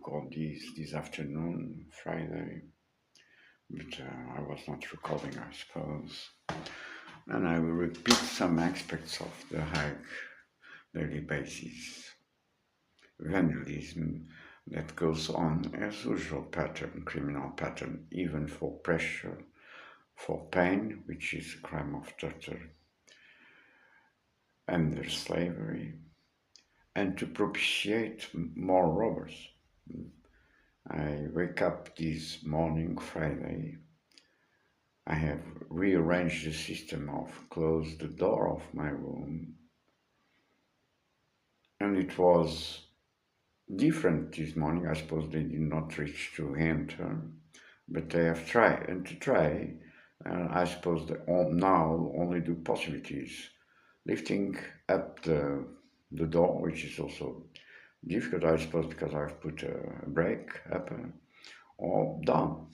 record this afternoon, Friday, but I was not recording, I suppose. And I will repeat some aspects of the hike daily basis. Vandalism that goes on as usual pattern, criminal pattern, even for pressure, for pain, which is a crime of torture, under slavery, and to propitiate more robbers. I wake up this morning, Friday. I have rearranged the system of close the door of my room, and it was different this morning. I suppose they did not reach to enter, but they have tried, and to try, I suppose they now only do possibilities, lifting up the door, which is also difficult, I suppose, because I've put a brake up or down.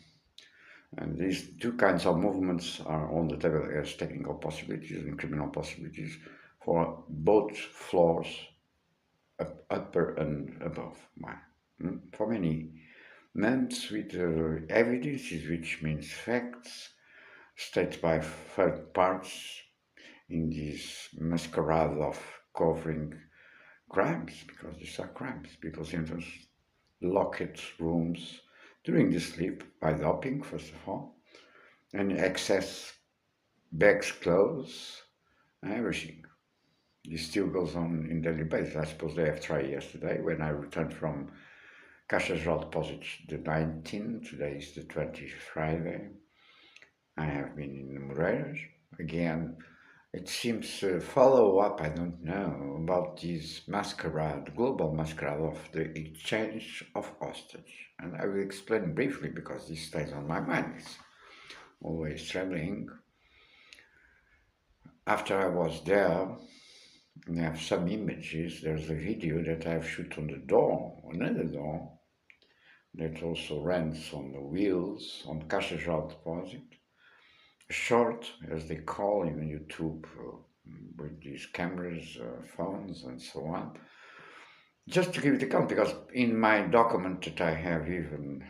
And these two kinds of movements are on the table as technical possibilities and criminal possibilities for both floors, upper and above. For many months with evidences, which means facts, stated by third parts in this masquerade of covering crimes, because these are crimes. People's enters locked rooms during the sleep by doping, first of all, and access bags, clothes, everything. This still goes on in daily basis. I suppose they have tried yesterday when I returned from Caixa Geral de Deposits the 19th. Today is the 20th Friday. I have been in Amoreiras. Again, it seems follow up, I don't know, about this masquerade, global masquerade of the exchange of hostage. And I will explain briefly because this stays on my mind. It's always trembling. After I was there, and I have some images. There's a video that I've shot on the door, another door, that also runs on the wheels on Caixa Geral de Deposit. Short, as they call in YouTube, with these cameras, phones, and so on. Just to give it a count, because in my document that I have even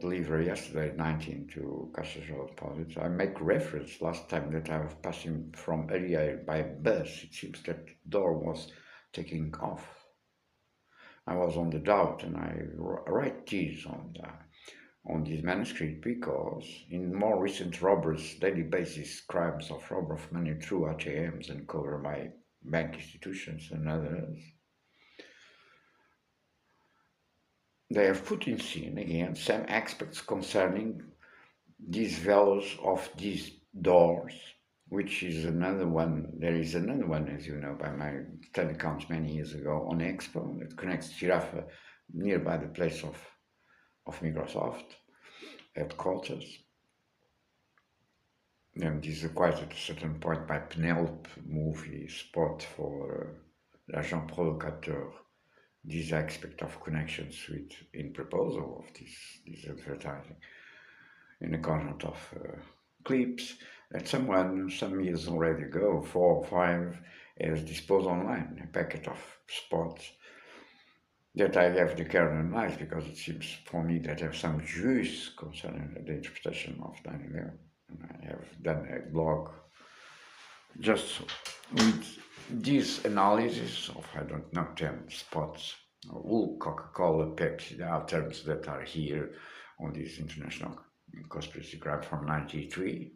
delivered yesterday, 19 to Caixa Geral de Deposit, I make reference last time that I was passing from area by bus. It seems that the door was taking off. I was on the doubt, and I write this on this manuscript because in more recent robbers' daily basis crimes of robbery of money through ATMs and covered by bank institutions and others, they have put in scene again some aspects concerning these values of these doors, which is another one. There is another one, as you know, by my study accounts many years ago on Expo that connects Girafa nearby the place of Microsoft headquarters. And this is acquired at a certain point by Penelope movie spot for l'agent provocateur, this aspect of connections with in proposal of this advertising in a content of clips that someone some years already ago, 4 or 5, has disposed online, a packet of spots that I have the care to analyze because it seems for me that have some juice concerning the interpretation of 9/11. And I have done a blog just with this analysis of, I don't know, 10 spots, wool, Coca-Cola, Pepsi, there are terms that are here on this international conspiracy crime from 93,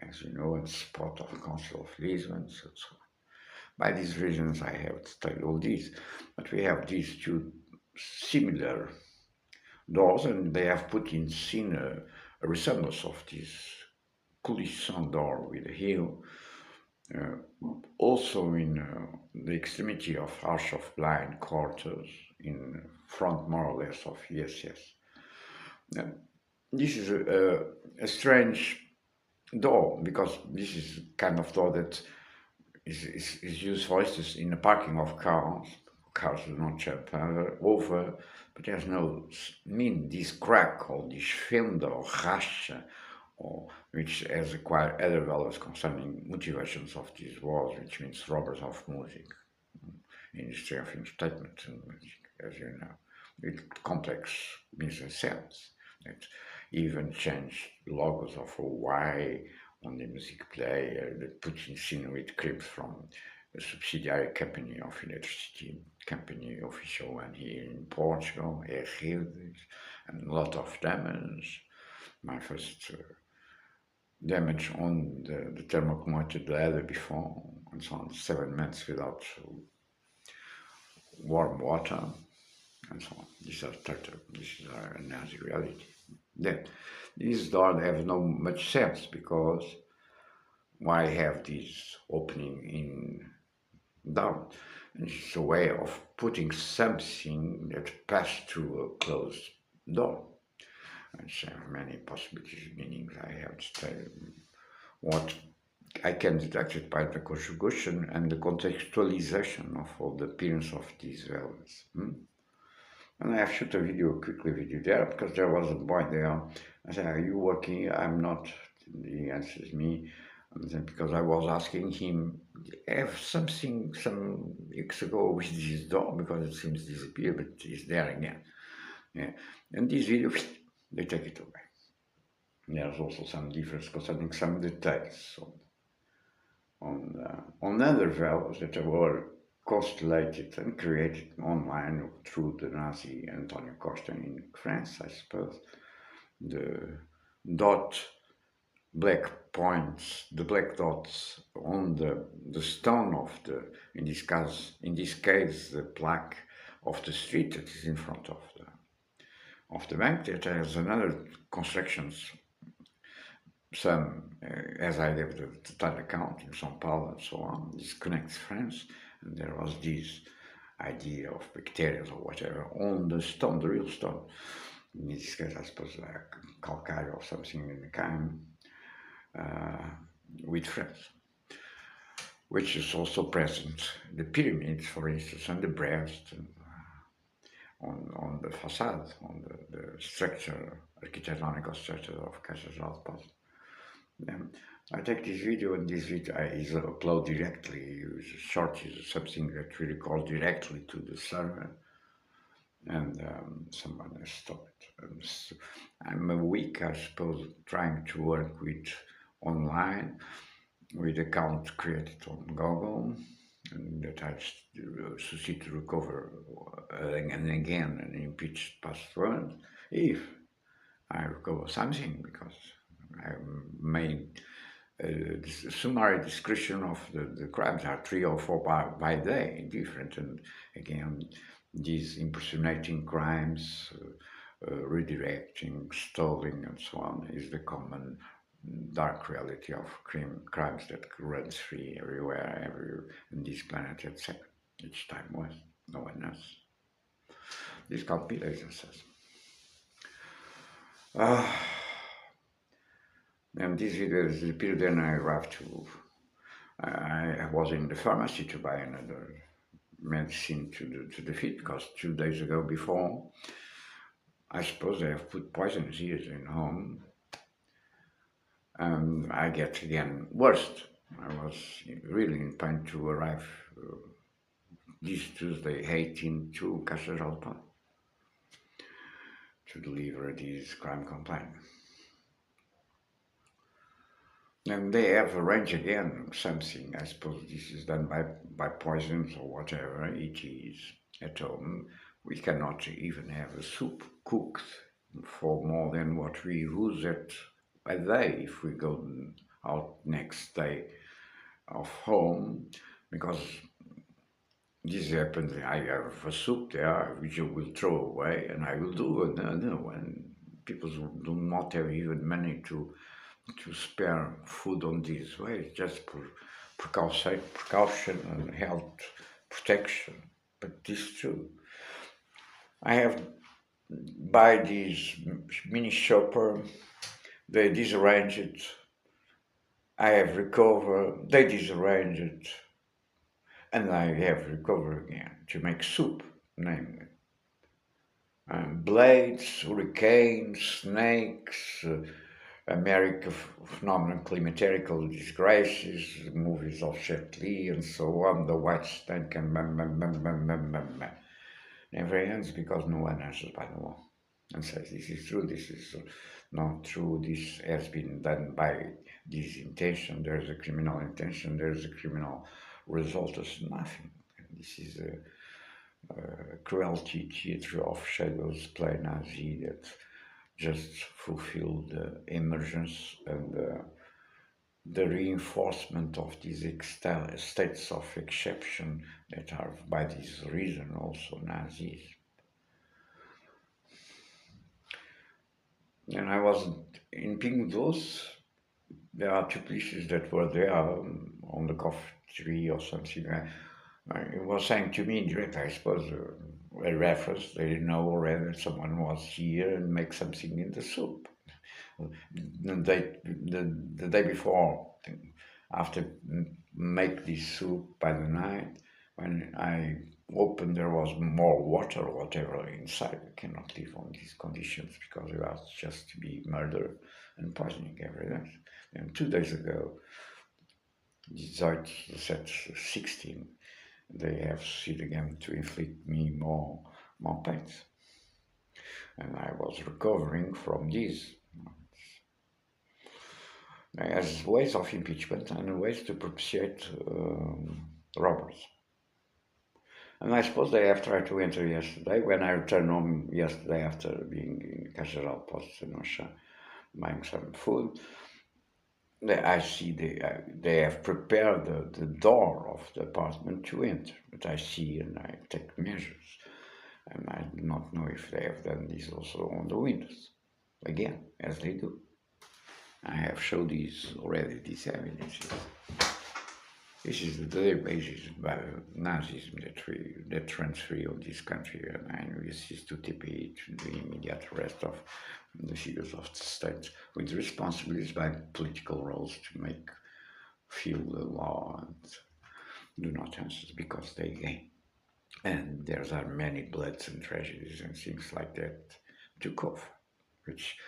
as you know, and spot of Council of Lisbon, so on. By these reasons, I have to tell you all this, but we have these two similar doors, and they have put in scene a resemblance of this coulissant door with a heel, also in the extremity of Arch of Blind quarters, in front more or less of ESS. This is a strange door, because this is kind of door that is used, for instance, in the parking of cars. Cars do not jump over, but there's no this crack or this fender or racha, or which has acquired other values concerning motivations of these wars, which means robbers of music, industry of entertainment and music, as you know, with complex mise-en-scènes that even changed logos of Hawaii on the music player, that puts in scene with clips from a subsidiary company of electricity company, official one here in Portugal, Amoreiras, and a lot of damage. My first damage on the thermocommutator ladder before, and so on, 7 months without warm water, and so on. These are total, this is our Nazi reality. Then, these doors have no much sense, because why have this opening in down? And it's a way of putting something that passed through a closed door. And so many possibilities, meanings I have to tell what I can deduct it by the conjugation and the contextualization of all the appearance of these values. And I have shot a video, quickly video there, because there was a boy there. I said, "Are you working?" "I'm not." He answers me, and then because I was asking him, "I have something some weeks ago with this dog, because it seems to disappear, but it's there again." Yeah. And this video, they take it away. And there's also some difference concerning some details on other values that were constellated and created online through the Nazi Antonio Costa in France, I suppose. The dot black points, the black dots on the stone of in this case, the plaque of the street that is in front of the bank, that has another constructions. Some, as I gave the total account in São Paulo and so on, this connects France, and there was this idea of bacteria or whatever on the stone, the real stone. In this case, I suppose like calcare or something in the kind, with France, which is also present. The pyramids, for instance, and the breast, and, on the facade, on the structure, architectonical structure of Caixa Geral de Depósitos. I take this video, and this video is upload directly. Short is something that we record directly to the server, and someone has stopped it. And so I'm a week, I suppose, trying to work with online, with account created on Google, and that I succeed to recover again and again an impeached password if I recover something, because I made a summary description of the crimes. Are 3 or 4 by day, different, and again, these impersonating crimes, redirecting, stalling, and so on, is the common dark reality of crimes that runs free everywhere, in this planet, etc. Each time was, no one knows. This can't be latencies. And this video is the period then I arrived to, I was in the pharmacy to buy another medicine to the feet, because 2 days ago before, I suppose they have put poisons here in home, and I get again worse. I was really in pain to arrive this Tuesday 18 to Caixa Geral de Depósitos to deliver this crime complaint. And they have arranged again something. I suppose this is done by poisons or whatever it is at home. We cannot even have a soup cooked for more than what we use at a day if we go out next day of home, because this happens. I have a soup there which you will throw away, and I will do another one. People do not have even money to spare food on this way, just for precaution and health protection. But this is true. I have buy this mini shopper, they disarrange it. I have recovered, they disarrange it, and I have recovered again to make soup, namely. Blades, hurricanes, snakes, America phenomenon, climaterical disgraces, movies of Jet Li and so on, the white snake and never ends because no one answers by the law and says this is true, this is not true, this has been done by this intention, there's a criminal intention, there's a criminal result, there's nothing. This is a cruelty theatre of shadows play Nazi that just fulfill the emergence and the reinforcement of these states of exception that are by this reason also Nazis. And I was in Pingdos. There are two places that were there on the coffee tree or something. It was saying to me direct, I suppose, a reference. They didn't know already that someone was here and make something in the soup. The day before, after make this soup by the night, when I opened, there was more water or whatever inside. You cannot live on these conditions because you are just to be murder and poisoning every day. And 2 days ago, 16, they have sued again to inflict me more pains. And I was recovering from this as ways of impeachment and ways to propitiate robbers. And I suppose they have tried to enter yesterday. When I returned home yesterday after being in Cajaral Post in Ocha, buying some food, I see they have prepared the door of the apartment to enter. But I see and I take measures. And I do not know if they have done this also on the windows. Again, as they do. I have showed these already, these evidences. This is the databases by Nazism that runs free of this country, and I use this to TP to the immediate arrest of the figures of the state with responsibilities by political roles to make feel the law and do not answer because they gain. And there are many bloods and tragedies and things like that to cover, which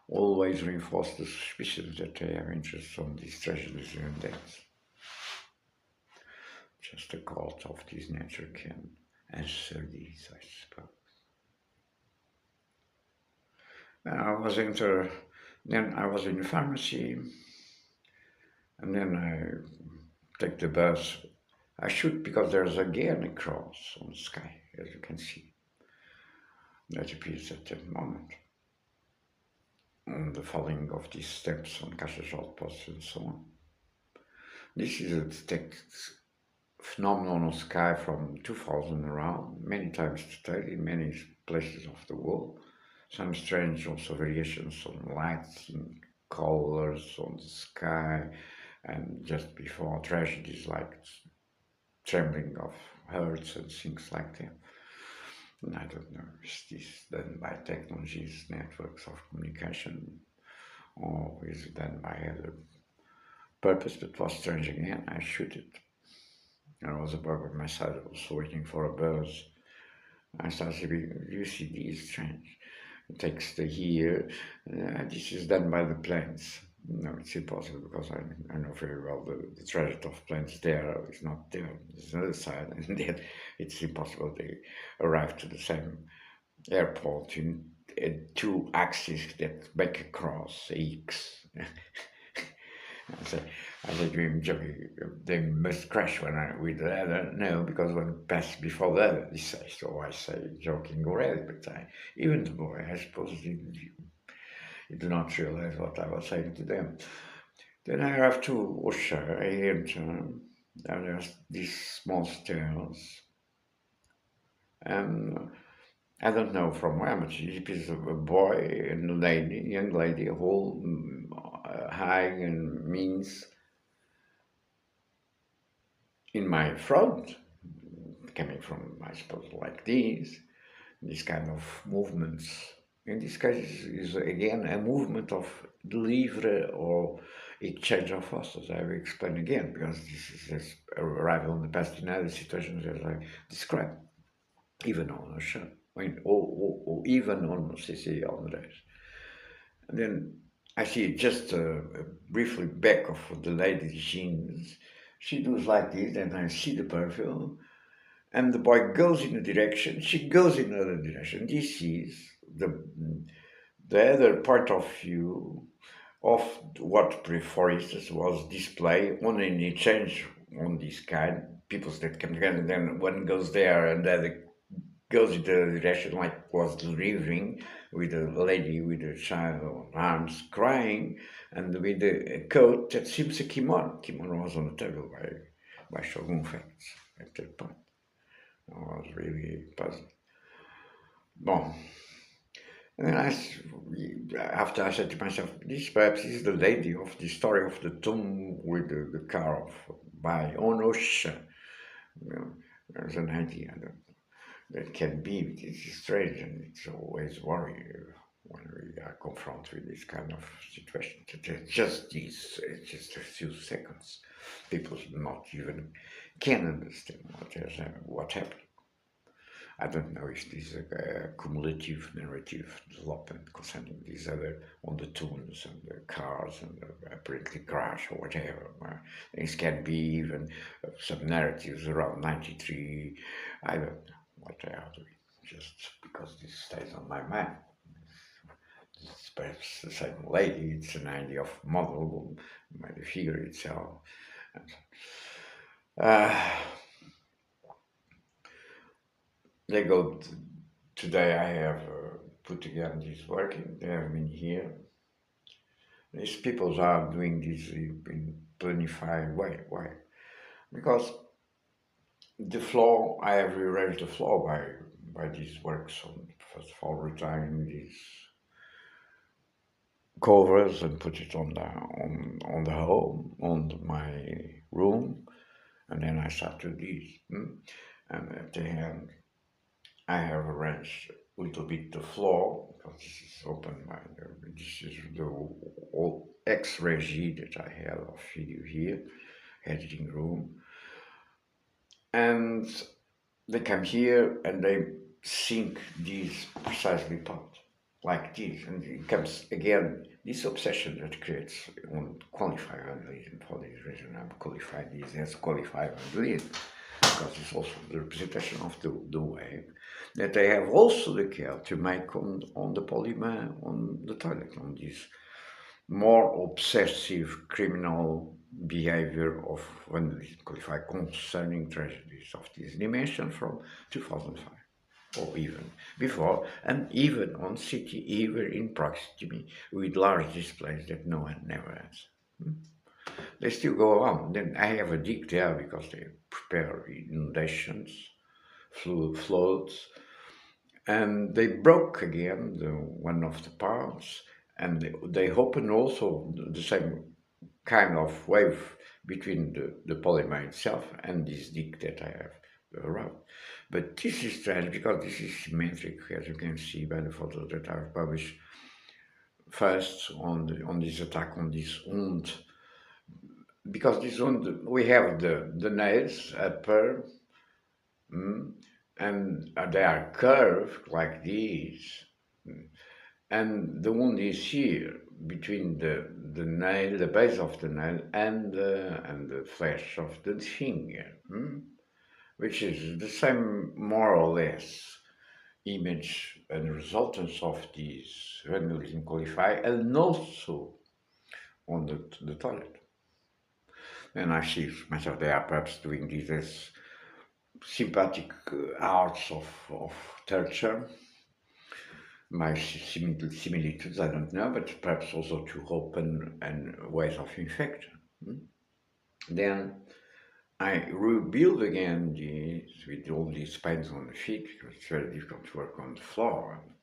always reinforce the suspicions that they have interest on these tragedies and deaths. Just a court of this nature can answer these, I suppose. Then I was in the pharmacy, and then I take the bus. I shoot because there's again a cross on the sky, as you can see. That appears at that moment. And the falling of these steps on Cajaral Post and so on. This is a detected phenomenon on the sky from 2000 around, many times today in many places of the world. Some strange also variations on lights and colors on the sky, and just before tragedies like trembling of hearts and things like that. And I don't know if this is done by technologies, networks of communication, or is it done by other purpose, but was strange again. I shoot it. There was a bug on my side, I was waiting for a buzz. I started saying, you see, this is strange. It takes the here. This is done by the planes. No, it's impossible because I know very well the trajectory of planes there is not there. There's another side, and then it's impossible. They arrive to the same airport in two axes that make a cross, a X. I said to him, joking, they must crash with the other. No, because one passed before the other. He says, so I say, joking already, but even the boy, I suppose he did not realize what I was saying to them. Then I arrived to Ocha, I enter, and there's these small stairs, and I don't know from where, but it is a boy and a lady, young lady, whole high and means in my front, coming from, I suppose, like this kind of movements. In this case, is again a movement of delivery or exchange of forces. I will explain again because this is just arrival in the past in other situations as I described, even on a show, or even on CC Amoreiras. And then I see just briefly back of the lady's jeans. She does like this, and I see the perfume, and the boy goes in a direction, she goes in another direction. This is the other point of view of what, for instance, was displayed only in exchange on this kind. People that come together, and then one goes there and the other goes in the direction like was delivering, with a lady with a child on arms crying, and with a coat that seems a kimono. Kimono was on the table by Shogun Facts at that point. I was really puzzled. Bon. And then after I said to myself, this perhaps is the lady of the story of the tomb with the car of by Onosha. You know, there's an idea that can be. It's strange, and it's always worry when we are confronted with this kind of situation. It's just a few seconds. People not even can understand what happened. I don't know if this is a cumulative narrative development concerning these other on the tunes and the cars and the apparently crash or whatever. Things can be even some narratives around 93. I don't know what they are doing, just because this stays on my mind. It's perhaps the same lady, it's an idea of model by the figure itself. And, uh, they go today. I have put again this working. They have been here. These people are doing this in planified way. Why? Because the floor, I have rearranged the floor by these works. On, first of all, retiring these covers and put it on the home, on my room, and then I started this. And at the end, I have arranged a little bit the floor, because this is open. This is the old ex-regie that I had of video here, editing room. And they come here and they sink this precisely part, like this. And it comes again, this obsession that creates on qualified vandalism. For this reason, I'm qualifying this as qualified vandalism, because it's also the representation of the wave that they have also the care to make on the polymer, on the toilet, on this more obsessive criminal behavior of vandalism qualified concerning tragedies of this dimension from 2005 or even before, and even on city, even in proximity with large displays that no one never has. They still go on. Then I have a dig there because they prepare inundations, floods, and they broke again one of the parts, and they open also the same kind of wave between the polymer itself and this dig that I have around. But this is strange because this is symmetric, as you can see by the photos that I've published first on this attack on this wound. Because this wound, we have the nails upper, and they are curved like this, and the wound is here between the nail, the base of the nail, and the flesh of the finger, which is the same more or less image and resultants of this vandalism qualify, and also on the toilet. And I see myself they are perhaps doing this as sympathetic arts of torture, my similitudes, I don't know, but perhaps also to open and ways of infection. Then I rebuild again this with all these paints on the feet, because it's very difficult to work on the floor. And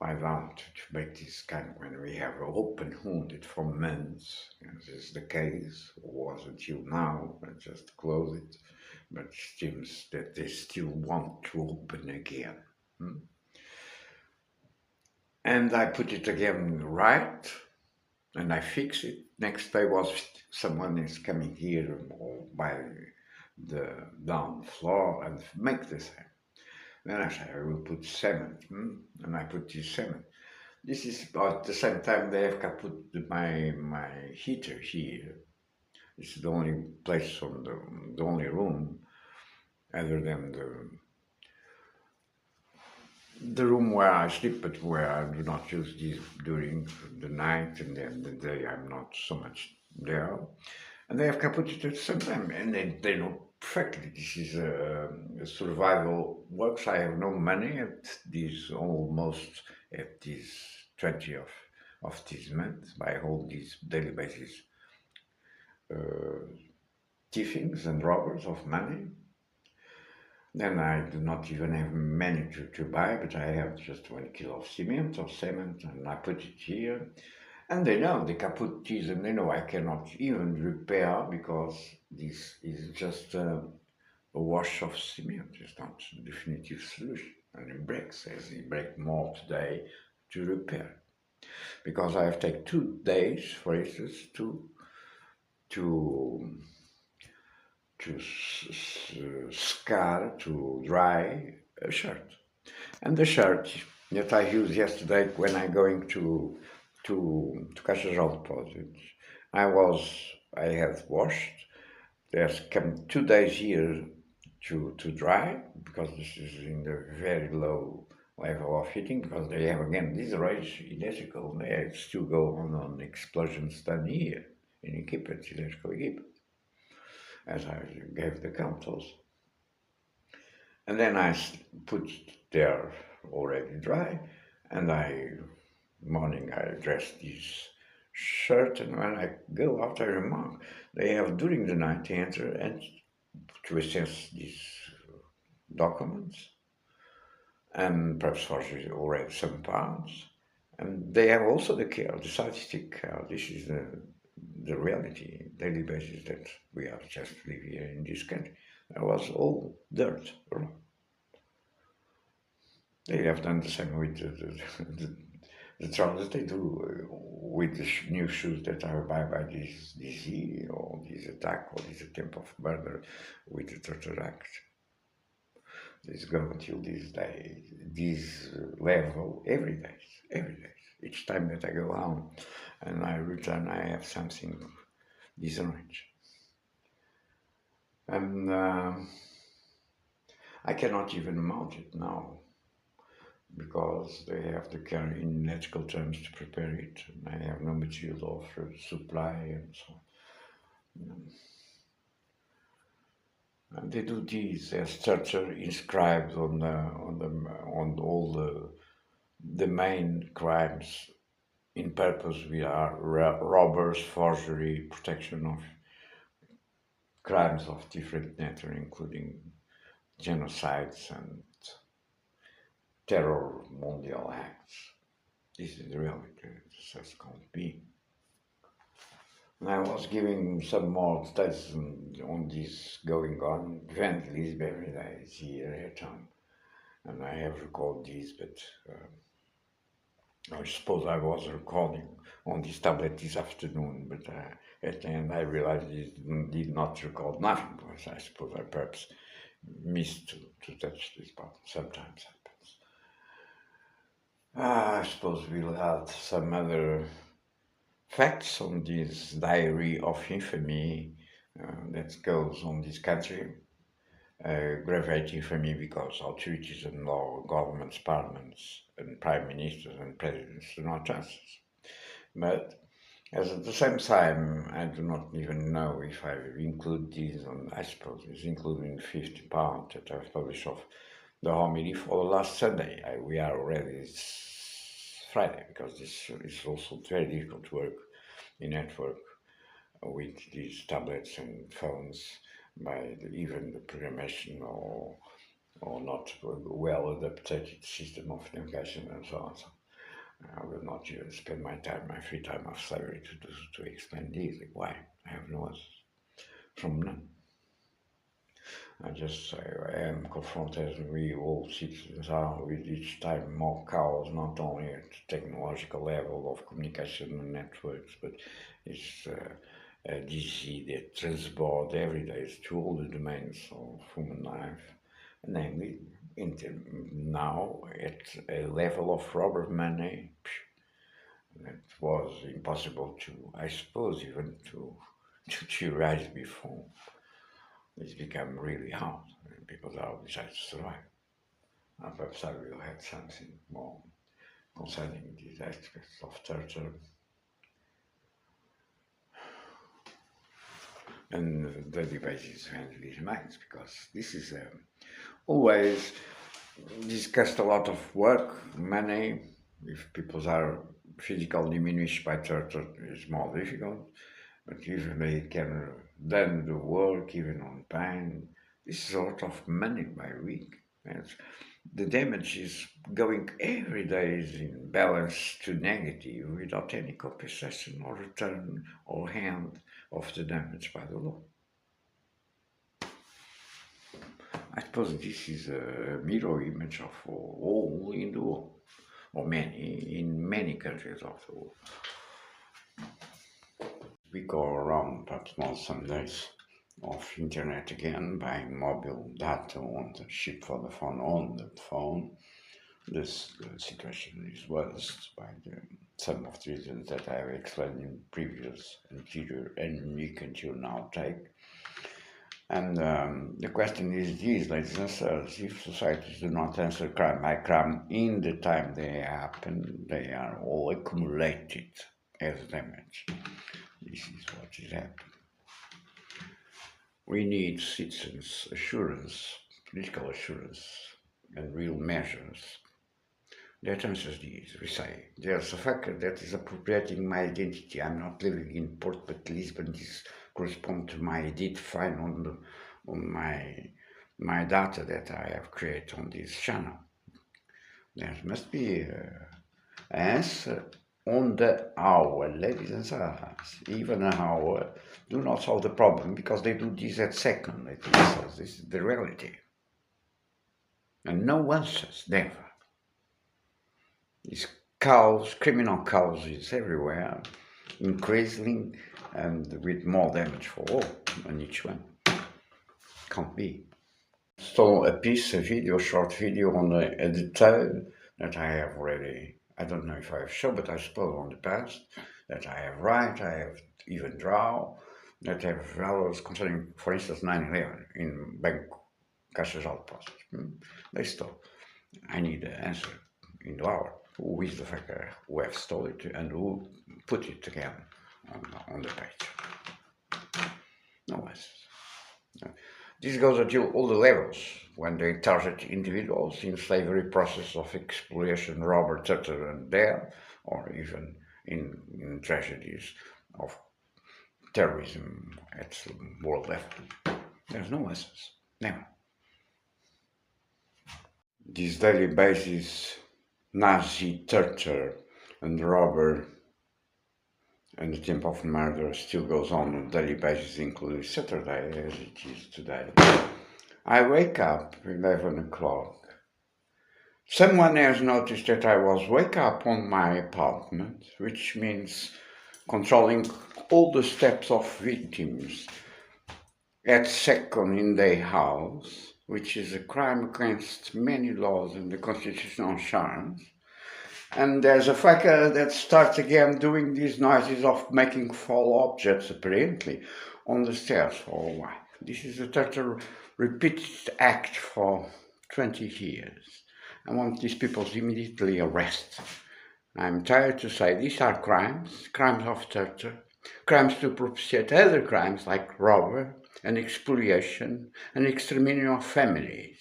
I want to make this kind of, when we have an open wound for months, as is the case, was until now, I just close it, but it seems that they still want to open again. And I put it again right, and I fix it. Next day was someone is coming here or by the down floor and make the same. Then I say I will put cement, and I put this cement. This is about the same time they have put my heater here. It's the only place on the only room other than the room where I sleep, but where I do not use this during the night, and then the day I'm not so much there. And they have kaput at the same time, and they know perfectly this is a survival works. I have no money at this almost at this 20 of this month. I hold these daily basis thievings and robbers of money. Then I do not even have money to buy, but I have just 1 kilo of cement or cement, and I put it here. And they know, they can put this, and they know I cannot even repair because this is just a wash of cement. It's not a definitive solution. And it breaks, as it break more today to repair. Because I have taken 2 days, for instance, to scar, to dry a shirt. And the shirt that I used yesterday when I going to Caixas de Depósitos, I have washed. There's come 2 days here to dry because this is in the very low level of heating because they have again these rays electrical. They still go on explosions done here in equipment, electrical equipment, as I gave the counters. And then I put there already dry, and morning I dress this shirt, and when I go out, I remark they have during the night enter and to assess these documents, and perhaps for already some parts, and they have also the care, the statistic care. This is the reality, daily basis that we are just live here in this country. There was all dirt. They have done the same with the trousers they do with the new shoes that are by this year, or this attack, or this attempt of murder with the torture act. This go until this day, this level every day, every day. Each time that I go home and I return, I have something disarranged. And I cannot even mount it now because they have to carry in electrical terms to prepare it. And I have no material of supply and so on. And they do this as structure inscribed on all the main crimes in purpose. We are robbers, forgery, protection of crimes of different nature, including genocides and terror mondial acts. This is the reality, such can't be. And I was giving some more details on this going on. Vandalism every day is here at home. And I have recorded this, but I suppose I was recording on this tablet this afternoon, but at the end I realized it did not record nothing, because I suppose I perhaps missed to touch this button. Sometimes happens. I suppose we'll add some other facts on this diary of infamy that goes on this country. Grave infamy because authorities and law, governments, parliaments, and prime ministers and presidents do not justice. But as at the same time, I do not even know if I include these on, I suppose it's including the 50 pound that I've published of the homily for the last Sunday. We are already, it's Friday, because this is also very difficult to work in network with these tablets and phones by even the programmation or not well adapted system of navigation and so on. So I will not spend my free time of salary to explain this. Why? I have no answers from none. I just say I am confronted, as we all citizens are, with each time more chaos, not only at technological level of communication and networks, but it's a disease that transports every day to all the domains of human life, namely now at a level of robber money that was impossible to, I suppose, even to theorize before. It's become really hard, and people now decide to survive. And perhaps I will have something more concerning these aspects of torture and daily basis vandalism acts, because this is always discussed a lot of work, money. If people are physically diminished by torture, it's more difficult. But if they can then do work, even on pain, this is a lot of money by week. And the damage is going every day is in balance to negative without any compensation or return or hand of the damage by the law. I suppose this is a mirror image of all in the world, or in many countries of the world. We go around perhaps more some days of internet again, buying mobile data on the chip for the phone on the phone. This situation is worse by some of the reasons that I have explained in previous anterior and unique until now take. And the question is this, ladies and sirs, if societies do not answer crime by crime in the time they happen, they are all accumulated as damage. This is what is happening. We need citizens' assurance, political assurance, and real measures that answers these. We say, there's a factor that is appropriating my identity. I'm not living in Port, but Lisbon is correspond to my identifier on my data that I have created on this channel. There must be an answer on the hour, ladies and sirs. Even an hour do not solve the problem because they do this at second. This is the reality. And no answers, never. These cows, criminal causes everywhere, increasing and with more damage for all on each one. Can't be. So a short video on a detail that I have already, I don't know if I have shown, but I suppose on the past, that I have write, I have even draw, that have values concerning, for instance, 9/11 in Bank Caixa Geral de Depósitos. They stole. I need an answer in the hour. Who is the fucker who have stole it and who put it again on the page? No answers. This goes until all the levels, when they target individuals in slavery process of exploitation, robbery, torture and death, or even in tragedies of terrorism at world level. There's no answers, never. This daily basis Nazi torture and robbery and the attempt of murder still goes on a daily basis, including Saturday, as it is today. I wake up 11 o'clock. Someone has noticed that I was wake up on my apartment, which means controlling all the steps of victims at second in their house, which is a crime against many laws and the constitutional charms. And there's a fucker that starts again doing these noises of making fall objects, apparently, on the stairs for a while. This is a total repeated act for 20 years. I want these people to immediately arrest. I'm tired to say these are crimes of torture, crimes to propitiate other crimes like robbery and expoliation and extermination of families.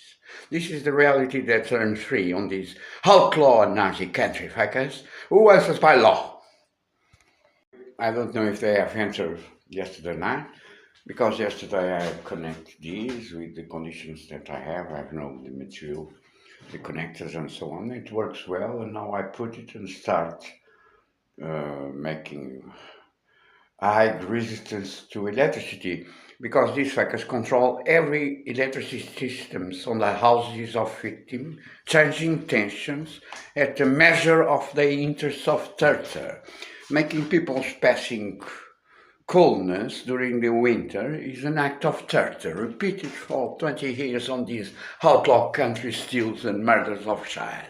This is the reality that turns free on this outlaw Nazi country, fuckers, who answers by law. I don't know if they have answered yesterday night, because yesterday I connected these with the conditions that I have. I know the material, the connectors and so on. It works well, and now I put it and start making high resistance to electricity, because these fuckers control every electricity systems on the houses of victims, changing tensions at the measure of the interests of torture. Making people passing coldness during the winter is an act of torture, repeated for 20 years on these outlaw country steals and murders of child.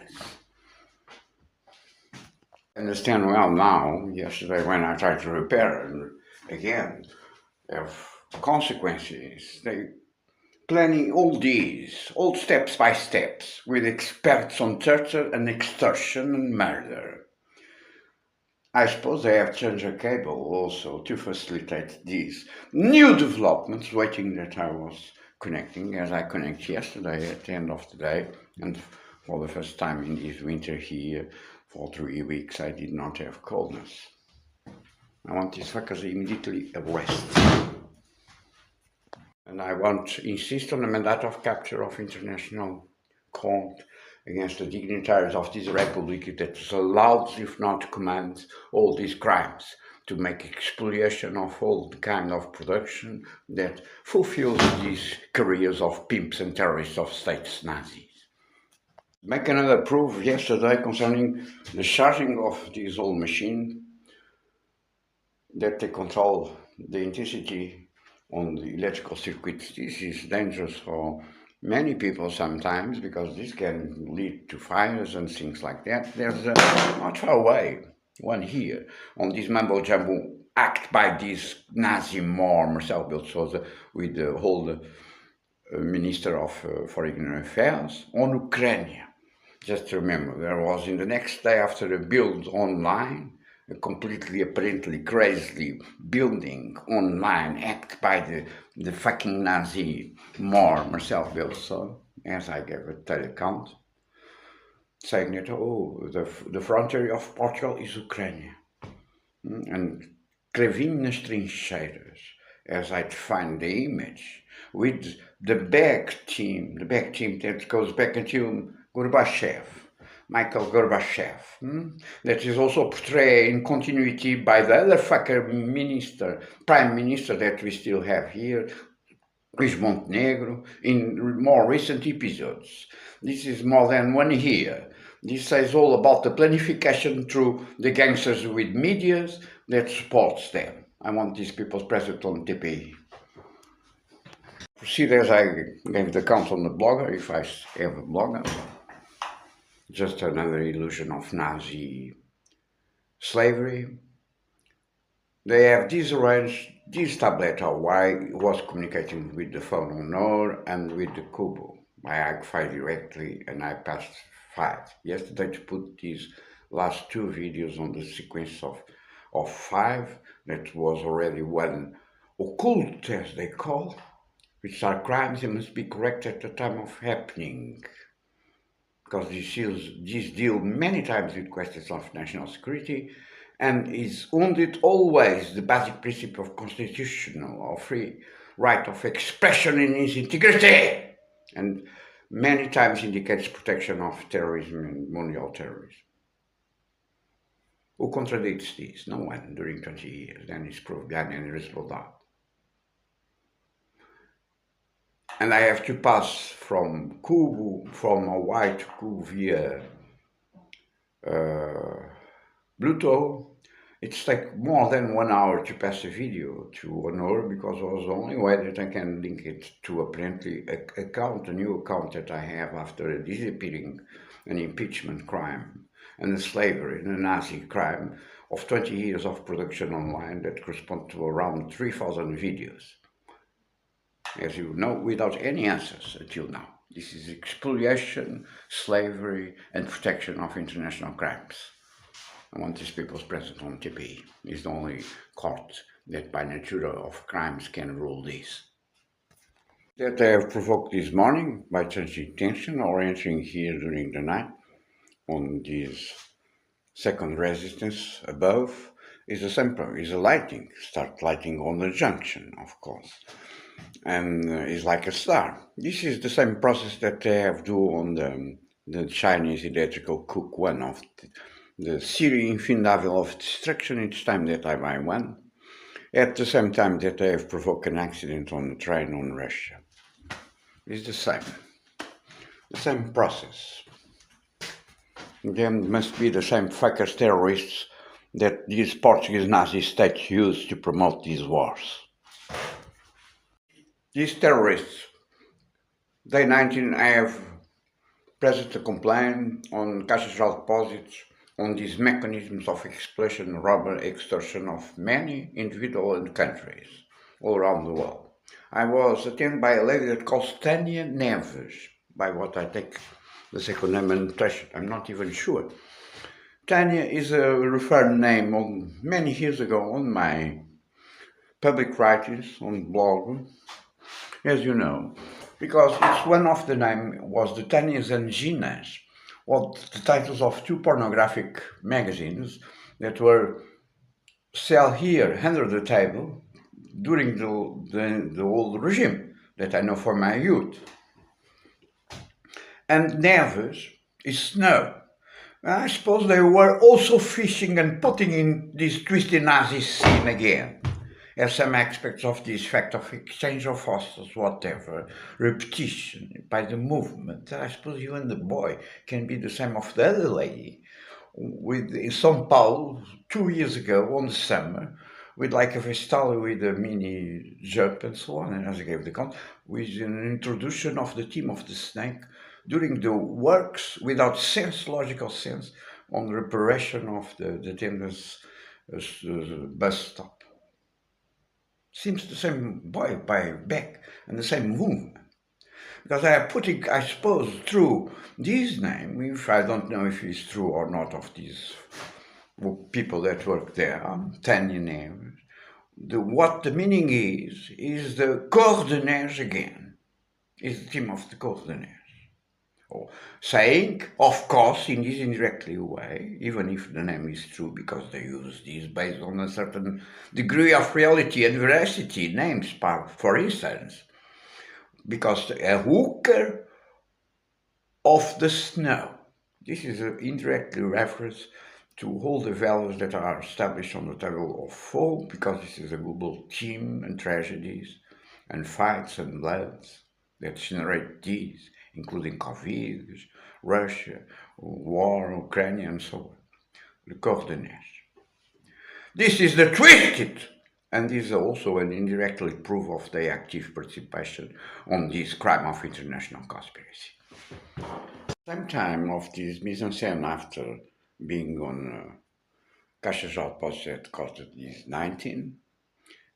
I understand well now, yesterday when I tried to repair and again, have consequences. planning all steps by steps, with experts on torture and extortion and murder. I suppose they have changed a cable also to facilitate these new developments, waiting that I was connecting, as I connected yesterday at the end of the day, and for the first time in this winter here, for 3 weeks, I did not have coldness. I want these fuckers immediately arrested. And I want to insist on a mandate of capture of international court against the dignitaries of this republic that allows, if not commands, all these crimes, to make expoliation of all the kind of production that fulfills these careers of pimps and terrorists of states Nazis. Make another proof yesterday concerning the charging of this old machine, that they control the intensity on the electrical circuits. This is dangerous for many people sometimes, because this can lead to fires and things like that. There's not far away one here on this mumbo jumbo act by this Nazi Marcel Belsosa with the whole Minister of Foreign Affairs on Ukraine. Just remember, there was in the next day after the build online, a completely apparently crazily building online act by the fucking Nazi Marcel Belsosa, as I gave a account, saying that, the frontier of Portugal is Ukraine. And cravinho nas trincheiras, as I define the image, with the back team that goes back until Gorbachev, Michael Gorbachev, that is also portrayed in continuity by the other fucker prime minister that we still have here, Luis Montenegro, in more recent episodes. This is more than 1 year. This says all about the planification through the gangsters with medias that supports them. I want these people present on TPI. Proceed as I gave the count on the blogger, if I have a blogger. Just another illusion of Nazi slavery. They have disarranged this tablet of why was communicating with the phone owner and with the Kubo. I Wi-Fi directly, and I passed 5 yesterday to put these last 2 videos on the sequence of 5. That was already one occult, as they call, which are crimes that must be corrected at the time of happening, because this deal many times with questions of national security, and is wounded always the basic principle of constitutional or free right of expression in its integrity, and many times indicates protection of terrorism and mondial terrorism. Who contradicts this? No one during 20 years, then it's proved beyond any reasonable doubt. And I have to pass from Hawaii to Cuba via Bluetooth. It's like more than 1 hour to pass the video to Honor, because it was the only way that I can link it to apparently a new account that I have after disappearing an impeachment crime and a slavery and a Nazi crime of 20 years of production online that correspond to around 3,000 videos. As you know, without any answers until now. This is expoliation, slavery, and protection of international crimes. I want these people present on TPI. It's the only court that by nature of crimes can rule this. That I have provoked this morning by changing tension or entering here during the night on this second resistance above is the same problem, is a lighting. Start lighting on the junction, of course. And is like a star. This is the same process that they have do on the Chinese electrical cook one of the series infindável of destruction each time that I buy one, at the same time that they have provoked an accident on the train on Russia. It's the same process. There must be the same fuckers terrorists that these Portuguese Nazi states used to promote these wars. These terrorists, day 19, I have pressed a complaint on Caixa Geral de Deposits on these mechanisms of exploitation, robbery, extortion of many individuals and countries all around the world. I was attended by a lady that calls Tanya Neves, by what I take the second name and touch it. I'm not even sure. Tanya is a referred name on many years ago on my public writings on blog, as you know, because it's one of the name was the Tanyas and Ginas, or the titles of two pornographic magazines that were sell here under the table during the old regime that I know from my youth. And Neves is snow. I suppose they were also fishing and putting in this twisted Nazi scene again. As some aspects of this fact of exchange of forces, whatever, repetition by the movement. I suppose you and the boy can be the same of the other lady. In São Paulo, 2 years ago, on the summer, with like a festival with a mini jump and so on, and as I gave the count, with an introduction of the team of the snake during the works without sense, logical sense, on the reparation of the Thames bus stop. Seems the same boy by back and the same movement. Because I am putting, I suppose, through this name, if I don't know if it's true or not of these people that work there, 10 names, what the meaning is the coordinaires again, is the team of the coordinaires. Or saying, of course, in this indirectly way, even if the name is true, because they use this based on a certain degree of reality and veracity, names, for instance, because a hooker of the snow. This is an indirectly reference to all the values that are established on the table of folk, because this is a global theme and tragedies and fights and bloods that generate these, including COVID, Russia, war, Ukraine, and so on. The coordinates. This is the twisted, and this is also an indirectly proof of their active participation on this crime of international conspiracy. Same time of this mise-en-scène after being on Caixa de Depósitos cost is 19.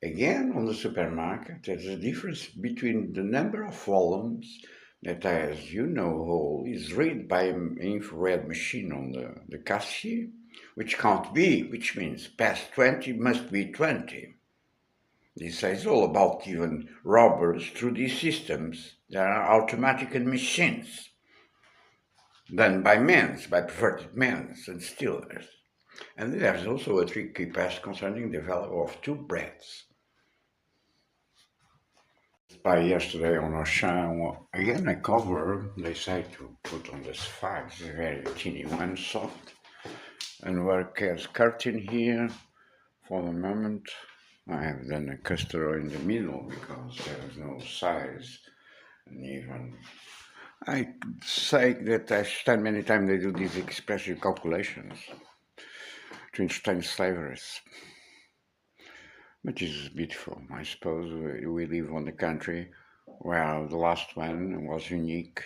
Again, on the supermarket, there's a difference between the number of volumes that, as you know, is read by an infrared machine on the cashier, which can't be, which means past 20 must be 20. This is all about even robbers through these systems. There are automatic machines done by men, by perverted men and stealers. And there's also a tricky past concerning the value of two breads. By yesterday on our show, again a cover, they say to put on the sides, a very teeny one, soft, and work as curtain here for the moment. I have done a cluster in the middle because there is no size, and even I say that I stand many times they do these expressive calculations to entertain slavers, which is beautiful. I suppose we live on the country where the last one was unique.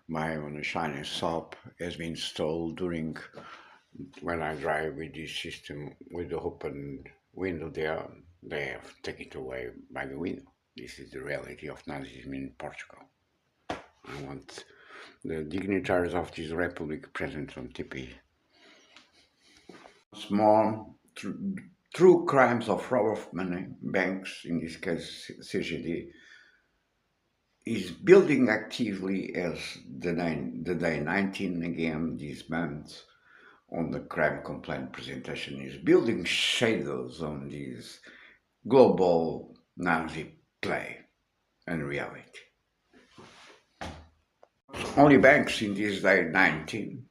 My on a shiny shop has been stolen during when I drive with this system with the open window there. They have taken it away by the window. This is the reality of Nazism in Portugal. I want the dignitaries of this republic present on TP. More true crimes of fraud of money, banks, in this case CGD, is building actively as the day 19 again this month on the crime complaint presentation is building shadows on this global Nazi play and reality. Only banks in this day 19,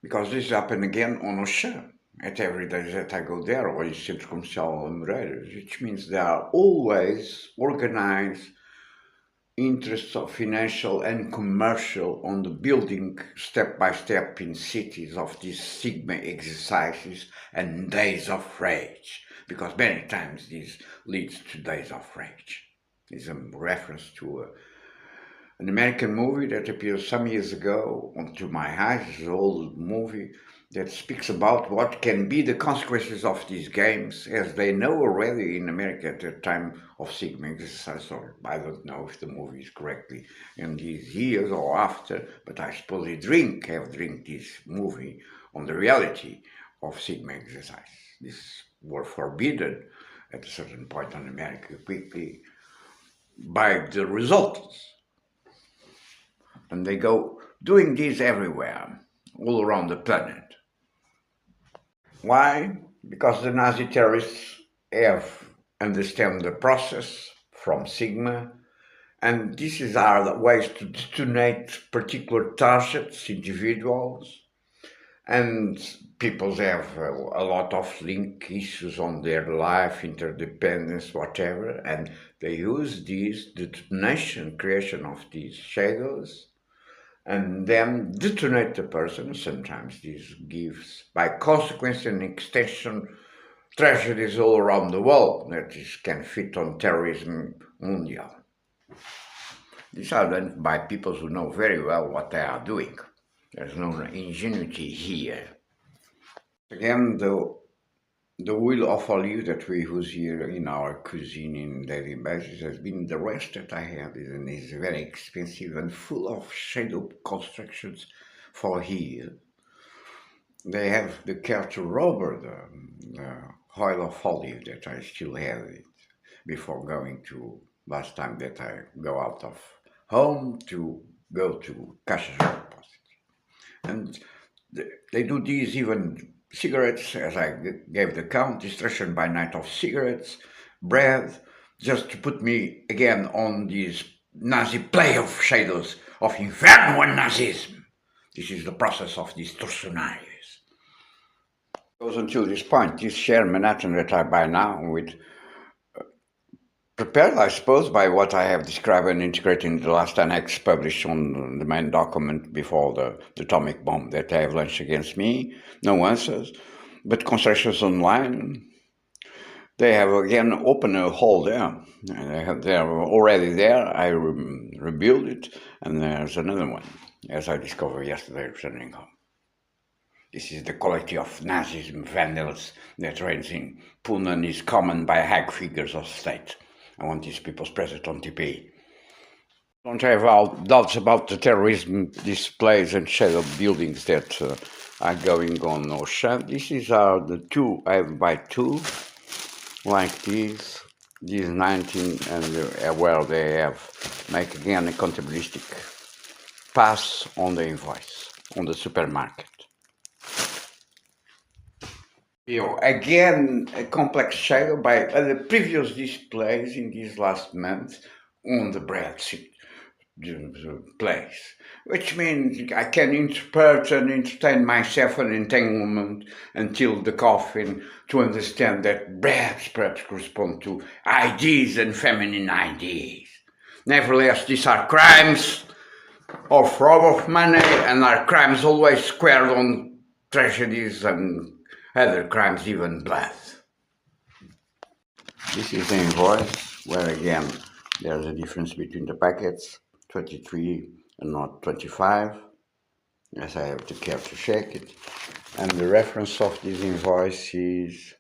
because this happened again on Ocean at every day that I go there, or in Centro Comercial Amoreiras, which means there are always organized interests of financial and commercial on the building step by step in cities of these Sigma exercises and days of rage, because many times this leads to days of rage. It's a reference to an American movie that appeared some years ago onto my eyes, an old movie that speaks about what can be the consequences of these games, as they know already in America at the time of Sigma exercise. Or I don't know if the movie is correctly in these years or after, but I suppose they have drink this movie on the reality of Sigma exercise. This were forbidden at a certain point in America quickly by the results. And they go doing this everywhere, all around the planet. Why? Because the Nazi terrorists have understand the process from Sigma, and these are the ways to detonate particular targets, individuals, and people have a lot of link issues on their life, interdependence, whatever, and they use this detonation, creation of these shadows, and then detonate the person. Sometimes this gives, by consequence and extension, tragedies all around the world that is, can fit on terrorism mundial. These are done by people who know very well what they are doing. There's no ingenuity here. Again, the oil of olive that we use here in our cuisine in daily basis has been the rest that I have, and is very expensive and full of shadow constructions for here. They have the care to rubber the oil of olive that I still have it before going to last time that I go out of home to go to Caixa Deposit. And they do these even cigarettes, as I gave the count, destruction by night of cigarettes, bread, just to put me again on this Nazi play of shadows of inferno and Nazism. This is the process of these torsionaries. Goes until this point, this share Manhattan that I buy now with prepared, I suppose, by what I have described and integrated in the last annex published on the main document before the atomic bomb that I have launched against me. No answers, but constructions online. They have again opened a hole there. They are already there. I rebuilt it, and there's another one, as I discovered yesterday returning home. This is the quality of Nazism, vandalism that reigns in Pune and is common by high figures of state. I want these people's present on TP. Don't have doubts about the terrorism displays and shadow buildings that are going on Ocean. These are the two, I have by two, like these 19, and where they have make again a contabilistic pass on the invoice, on the supermarket. Again, a complex shadow by other previous displays in these last months on the bread place, which means I can interpret and entertain myself an entanglement until the coffin to understand that breads perhaps correspond to ideas and feminine ideas. Nevertheless, these are crimes of rob of money, and are crimes always squared on tragedies and other crimes, even blood. This is the invoice, where again there's a difference between the packets, 23 and not 25, as I have to care to check it. And the reference of this invoice is,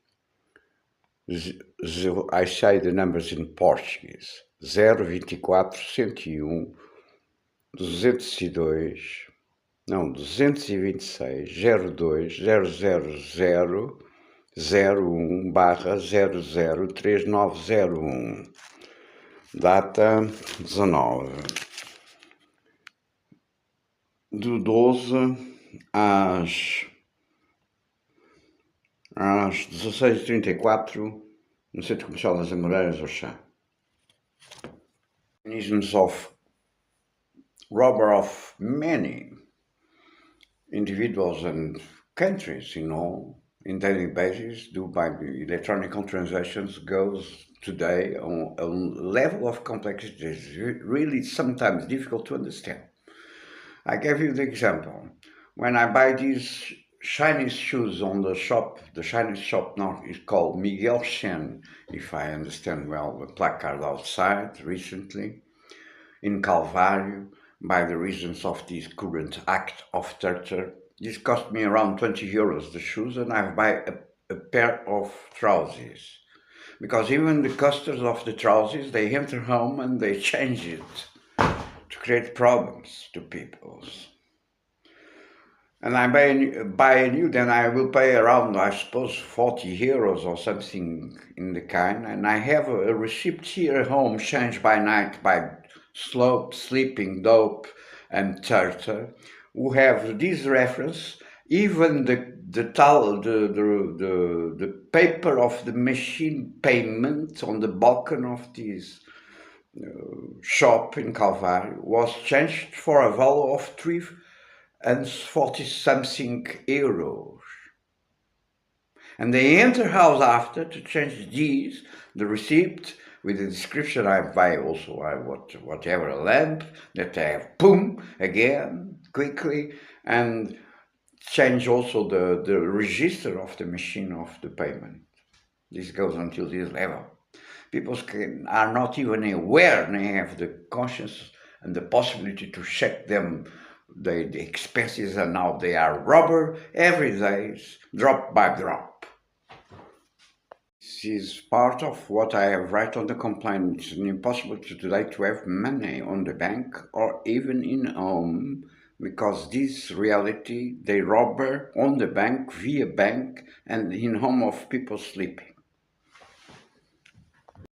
I say the numbers in Portuguese, 024 101 202, não, 226 02 000 01/003901, data 19 do 12 às 16h34 no Centro Comercial das Amoreiras, Oxã. Mechanisms of robber of many individuals and countries, in daily basis, do by electronic transactions, goes today on a level of complexity that is really sometimes difficult to understand. I gave you the example. When I buy these Chinese shoes on the shop, the Chinese shop now is called Miguel Shen, if I understand well the placard outside recently. in Calvario by the reasons of this current act of torture. This cost me around 20 euros, the shoes, and I buy a pair of trousers. Because even the customers of the trousers, they enter home and they change it to create problems to people. And I buy a new, then I will pay around, I suppose, 40 euros or something in the kind. And I have a receipt here at home, changed by night by slope, sleeping, dope, and turtle, who have this reference. Even the paper of the machine payment on the balcony of this shop in Calvario was changed for a value of 340 something euros. And they enter house after to change these, the receipt with the description. I buy also whatever a lamp that I have, boom, again quickly, and change also the register of the machine of the payment. This goes until this level. People are not even aware they have the conscience and the possibility to check them. The expenses, and now they are rubber every day, drop by drop. This is part of what I have right on the complaint. It's impossible today to have money on the bank or even in home, because this reality, they rob on the bank, via bank, and in home of people sleeping.